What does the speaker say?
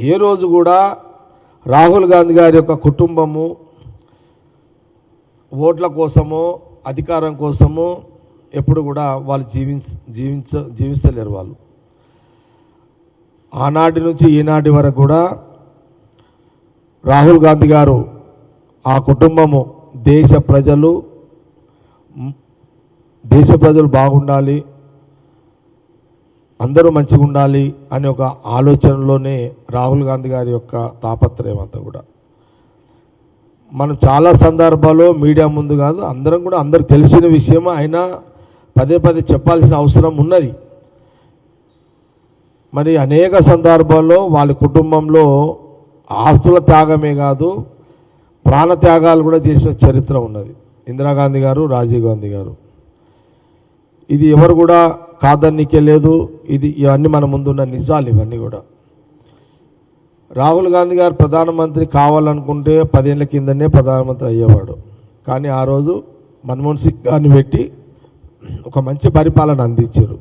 ఏ రోజు కూడా రాహుల్ గాంధీ గారి యొక్క కుటుంబము ఓట్ల కోసమో అధికారం కోసమో ఎప్పుడు కూడా వాళ్ళు జీవిస్తలేరు. వాళ్ళు ఆనాటి నుంచి ఈనాటి వరకు కూడా రాహుల్ గాంధీ గారు ఆ కుటుంబము దేశ ప్రజలు బాగుండాలి, అందరూ మంచిగా ఉండాలి అనే ఒక ఆలోచనలోనే రాహుల్ గాంధీ గారి యొక్క తాపత్రయం అంతా కూడా. మనం చాలా సందర్భాల్లో మీడియా ముందు కాదు, అందరం కూడా అందరికి తెలిసిన విషయం, అయినా పదే పదే చెప్పాల్సిన అవసరం ఉన్నది. మరి అనేక సందర్భాల్లో వాళ్ళ కుటుంబంలో ఆస్తుల త్యాగమే కాదు, ప్రాణ త్యాగాలు కూడా చేసిన చరిత్ర ఉన్నది ఇందిరాగాంధీ గారు, రాజీవ్ గాంధీ గారు. ఇది ఎవరు కూడా కాదనికే లేదు. ఇవన్నీ మన ముందున్న నిజాలు. ఇవన్నీ కూడా రాహుల్ గాంధీ గారు ప్రధానమంత్రి కావాలనుకుంటే 10 ఏళ్ల కిందనే ప్రధానమంత్రి అయ్యేవాడు. కానీ ఆ రోజు మన్మోహన్ సింగ్ గారిని పెట్టి ఒక మంచి పరిపాలన అందించారు.